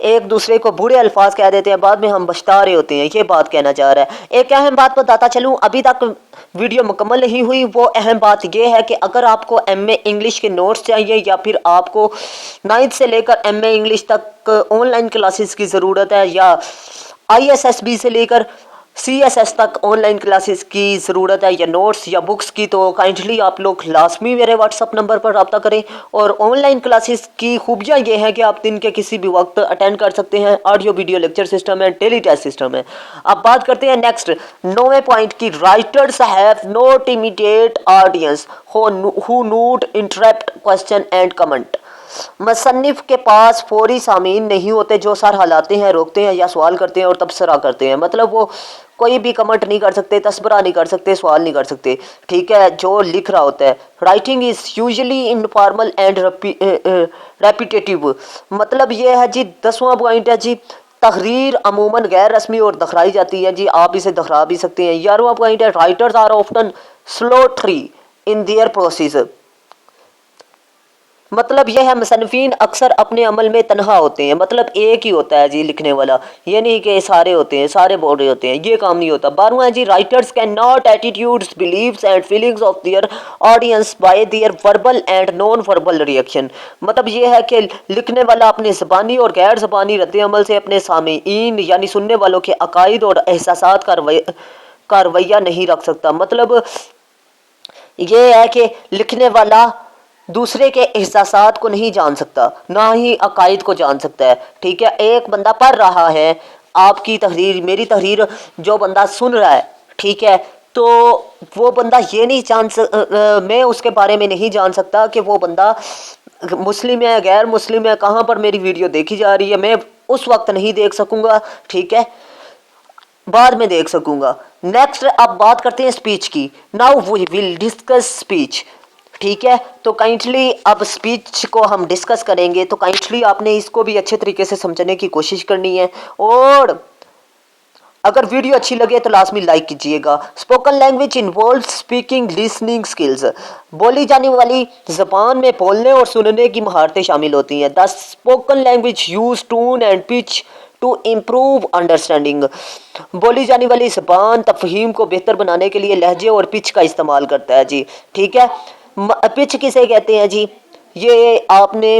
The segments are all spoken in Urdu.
ایک دوسرے کو برے الفاظ کہہ دیتے ہیں, بعد میں ہم پچھتا رہے ہوتے ہیں. یہ بات کہنا چاہ رہا ہے. ایک اہم بات بتاتا چلوں, ابھی تک ویڈیو مکمل نہیں ہوئی. وہ اہم بات یہ ہے کہ اگر آپ کو ایم اے انگلش کے نوٹس چاہیے یا پھر آپ کو 9th سے لے کر ایم اے انگلش تک آن لائن کلاسز کی ضرورت ہے, یا ISSB سے لے کر CSS تک آن لائن کلاسز کی ضرورت ہے, یا نوٹس یا بکس کی, تو کائنڈلی آپ لوگ لازمی میرے واٹس اپ نمبر پر رابطہ کریں. اور آن لائن کلاسز کی خوبیاں یہ ہیں کہ آپ دن کے کسی بھی وقت اٹینڈ کر سکتے ہیں. آڈیو ویڈیو لیکچر سسٹم ہے, ڈیلی ٹیسٹ سسٹم ہے. اب بات کرتے ہیں نیکسٹ 9ویں پوائنٹ کی. Writers have not immediate audience who not interrupt question and comment. مصنف کے پاس فوری سامعین نہیں ہوتے جو سر ہلاتے ہیں, روکتے ہیں یا سوال کرتے ہیں اور تبصرہ کرتے ہیں. مطلب وہ کوئی بھی کمنٹ نہیں کر سکتے, تبصرہ نہیں کر سکتے, سوال نہیں کر سکتے, ٹھیک ہے, جو لکھ رہا ہوتا ہے. Writing is usually informal and repetitive. مطلب یہ ہے جی 10واں پوائنٹ ہے جی, تحریر عموماً غیر رسمی اور دکھرائی جاتی ہے جی, آپ اسے دکھرا بھی سکتے ہیں. 11واں پوائنٹ ہے, writers are often solitary in their process. مطلب یہ ہے مصنفین اکثر اپنے عمل میں تنہا ہوتے ہیں. مطلب ایک ہی ہوتا ہے جی لکھنے والا, یہ نہیں کہ سارے ہوتے ہیں, سارے بول رہے ہوتے ہیں, یہ کام نہیں ہوتا. 12واں ہے جی, writers can not attitudes beliefs and feelings of their audience by their verbal and non verbal reaction. مطلب یہ ہے کہ لکھنے والا اپنے زبانی اور غیر زبانی رد عمل سے اپنے سامعین یعنی سننے والوں کے عقائد اور احساسات کا رویہ نہیں رکھ سکتا. مطلب یہ ہے کہ لکھنے والا دوسرے کے احساسات کو نہیں جان سکتا, نہ ہی عقائد کو جان سکتا ہے, ٹھیک ہے. ایک بندہ پڑھ رہا ہے آپ کی تحریر, میری تحریر, جو بندہ سن رہا ہے, ٹھیک ہے, تو وہ بندہ یہ نہیں میں اس کے بارے میں نہیں جان سکتا کہ وہ بندہ مسلم ہے, غیر مسلم ہے, کہاں پر میری ویڈیو دیکھی جا رہی ہے. میں اس وقت نہیں دیکھ سکوں گا, ٹھیک ہے, بعد میں دیکھ سکوں گا. نیکسٹ اب بات کرتے ہیں اسپیچ کی. Now we will discuss speech, ٹھیک ہے. تو کائنڈلی اب اسپیچ کو ہم ڈسکس کریں گے, تو کائنڈلی آپ نے اس کو بھی اچھے طریقے سے سمجھنے کی کوشش کرنی ہے. اور اگر ویڈیو اچھی لگے تو لازمی لائک کیجیے گا. Spoken language involves speaking listening skills. بولی جانے والی زبان میں بولنے اور سننے کی مہارتیں شامل ہوتی ہیں. The spoken language use tone and pitch to improve understanding. بولی جانے والی زبان تفہیم کو بہتر بنانے کے لیے لہجے اور پچ کا استعمال کرتا ہے جی, ٹھیک ہے. پچ کسے کہتے ہیں جی, یہ آپ نے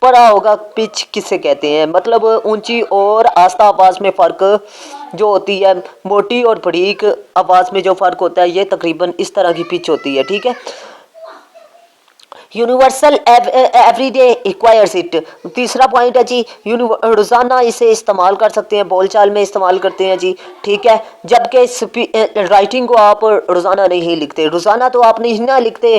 پڑھا ہوگا پچ کسے کہتے ہیں. مطلب اونچی اور آہستہ آواز میں فرق جو ہوتی ہے, موٹی اور باریک آواز میں جو فرق ہوتا ہے, یہ تقریباً اس طرح کی پچ ہوتی ہے, ٹھیک ہے. Universal every day acquires it. تیسرا پوائنٹ ہے جی, روزانہ اسے استعمال کر سکتے ہیں, بول چال میں استعمال کرتے ہیں جی, ٹھیک ہے. جبکہ رائٹنگ کو آپ روزانہ نہیں لکھتے, روزانہ تو آپ نہیں نہ لکھتے,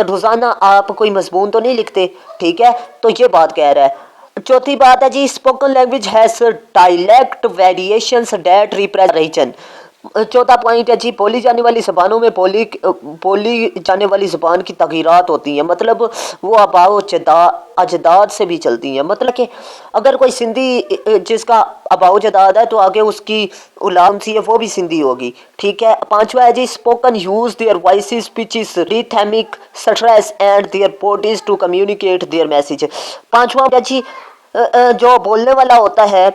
روزانہ آپ کوئی مضمون تو نہیں لکھتے, ٹھیک ہے. تو یہ بات کہہ رہا ہے. چوتھی بات ہے جی, spoken language has dialect variations that represent. چوتھا پوائنٹ ہے جی, بولی جانے والی زبانوں میں بولی جانے والی زبان کی تغیرات ہوتی ہیں. مطلب وہ آباء و اجداد سے بھی چلتی ہیں. مطلب کہ اگر کوئی سندھی جس کا آباء و اجداد ہے تو آگے اس کی اولاد سی ہے وہ بھی سندھی ہوگی, ٹھیک ہے. پانچواں ہے جی, spoken use their voices pitches rhythmic stress and their bodies to communicate their message. پانچواں ہے جی, جو بولنے والا ہوتا ہے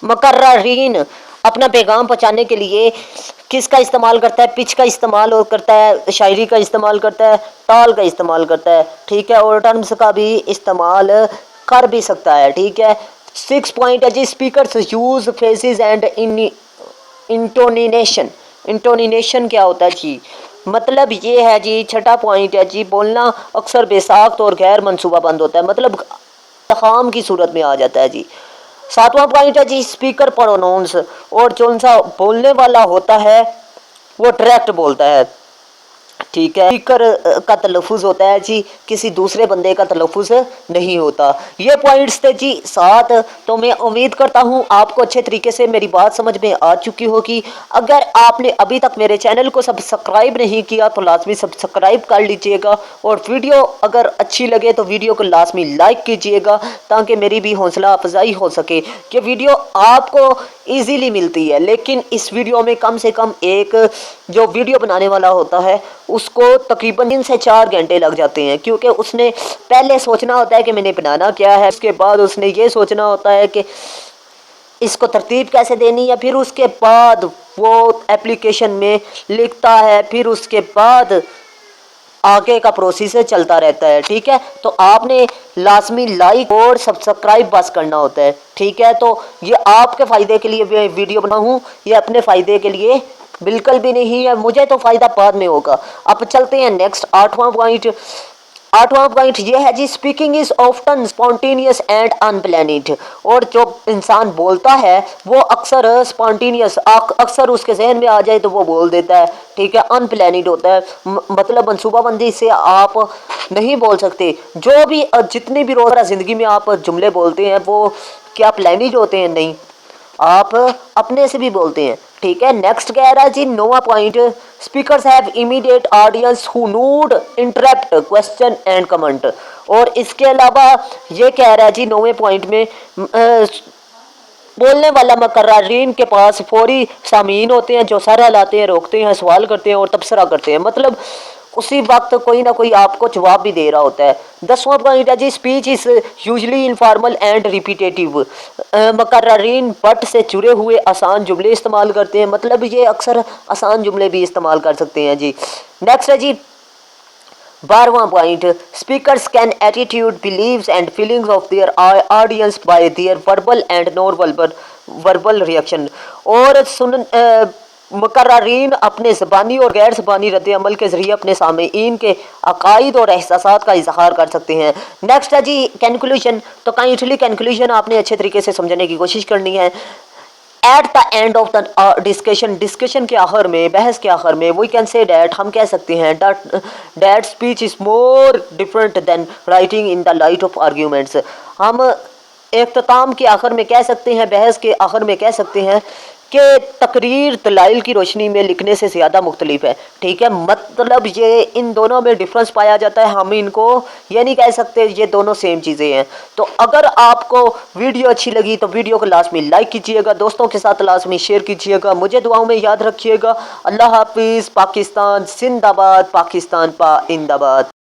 مقررین اپنا پیغام پہنچانے کے لیے کس کا استعمال کرتا ہے, پچ کا استعمال کرتا ہے, شاعری کا استعمال کرتا ہے, تال کا استعمال کرتا ہے, ٹھیک ہے, اور ٹرمز کا بھی استعمال کر بھی سکتا ہے, ٹھیک ہے. 6 پوائنٹ ہے جی, speakers use phrases and intonation. Intonation کیا ہوتا ہے جی, مطلب یہ ہے جی, چھٹا پوائنٹ ہے جی, بولنا اکثر بے ساخت اور غیر منصوبہ بند ہوتا ہے, مطلب تخام کی صورت میں آ جاتا ہے جی. 7واں پوائنٹ ہے جی, اسپیکر پروناؤنس, اور جو سا بولنے والا ہوتا ہے وہ ڈائریکٹ بولتا ہے, ٹھیک ہے. اسپیکر کا تلفظ ہوتا ہے جی, کسی دوسرے بندے کا تلفظ نہیں ہوتا. یہ پوائنٹس تھے جی 7. تو میں امید کرتا ہوں آپ کو اچھے طریقے سے میری بات سمجھ میں آ چکی ہوگی. اگر آپ نے ابھی تک میرے چینل کو سبسکرائب نہیں کیا تو لازمی سبسکرائب کر لیجئے گا, اور ویڈیو اگر اچھی لگے تو ویڈیو کو لازمی لائک کیجئے گا تاکہ میری بھی حوصلہ افزائی ہو سکے. کہ ویڈیو آپ کو ایزیلی ملتی ہے, لیکن اس ویڈیو میں کم سے کم ایک جو ویڈیو بنانے والا ہوتا ہے اس کو تقریباً 3 سے 4 گھنٹے لگ جاتے ہیں، کیونکہ اس نے پہلے سوچنا ہوتا ہے کہ میں نے بنانا کیا ہے، اس کے بعد اس نے یہ سوچنا ہوتا ہے کہ اس کو ترتیب کیسے دینی ہے، پھر اس کے بعد وہ اپلیکیشن میں لکھتا ہے، پھر اس کے بعد آگے کا پروسیسر چلتا رہتا ہے، ٹھیک ہے۔ تو آپ نے لازمی لائک اور سبسکرائب بس کرنا ہوتا ہے، ٹھیک ہے۔ تو یہ آپ کے فائدے کے لیے ویڈیو بنا ہوں، یہ اپنے فائدے کے لیے بالکل بھی نہیں ہے، مجھے تو فائدہ بعد میں ہوگا۔ اب چلتے ہیں نیکسٹ 8واں پوائنٹ یہ ہے جی، speaking is often spontaneous and unplanned, اور جو انسان بولتا ہے وہ اکثر اسپونٹینیس، اکثر اس کے ذہن میں آ جائے تو وہ بول دیتا ہے، ٹھیک ہے۔ ان پلانڈ ہوتا ہے، مطلب منصوبہ بندی سے آپ نہیں بول سکتے۔ جو بھی جتنی بھی روزمرہ زندگی میں آپ جملے بولتے ہیں وہ کیا پلانڈ ہوتے ہیں؟ نہیں، آپ اپنے سے بھی بولتے ہیں، ٹھیک ہے۔ نیکسٹ کہہ رہا ہے جی 9واں point, speakers have immediate audience who nod interrupt question and comment, اور اس کے علاوہ یہ کہہ رہا ہے جی 9ویں پوائنٹ میں بولنے والا مقررین کے پاس فوری سامعین ہوتے ہیں جو سر ہلاتے ہیں، روکتے ہیں، سوال کرتے ہیں اور تبصرہ کرتے ہیں، مطلب اسی وقت کوئی نہ کوئی آپ کو جواب بھی دے رہا ہوتا ہے۔ 10واں پوائنٹ ہے جی، speech is usually informal and repetitive, مقررین بٹ سے جڑے ہوئے آسان جملے استعمال کرتے ہیں، مطلب یہ اکثر آسان جملے بھی استعمال کر سکتے ہیں جی۔ نیکسٹ ہے جی 12واں point, speakers can attitude beliefs and feelings of their audience by their verbal and non verbal reaction, اور مقررین اپنے زبانی اور غیر زبانی رد عمل کے ذریعے اپنے سامعین کے عقائد اور احساسات کا اظہار کر سکتے ہیں۔ نیکسٹ ہے جی کنکلوژن، تو کائنڈلی کنکلوژن آپ نے اچھے طریقے سے سمجھنے کی کوشش کرنی ہے۔ At the end of the discussion کے آخر میں، بحث کے آخر میں، وی کین سے دیٹ، ہم کہہ سکتے ہیں that speech is more different than writing in the light of arguments, ہم اختتام کے آخر میں کہہ سکتے ہیں، بحث کے آخر میں کہہ سکتے ہیں کہ تقریر دلائل کی روشنی میں لکھنے سے زیادہ مختلف ہے، ٹھیک ہے۔ مطلب یہ ان دونوں میں ڈفرنس پایا جاتا ہے، ہم ان کو یہ نہیں کہہ سکتے یہ دونوں سیم چیزیں ہیں۔ تو اگر آپ کو ویڈیو اچھی لگی تو ویڈیو کو لازمی لائک کیجیے گا، دوستوں کے ساتھ لازمی شیئر کیجیے گا، مجھے دعاؤں میں یاد رکھیے گا۔ اللہ حافظ۔ پاکستان زندہ باد، پاکستان پائندہ باد۔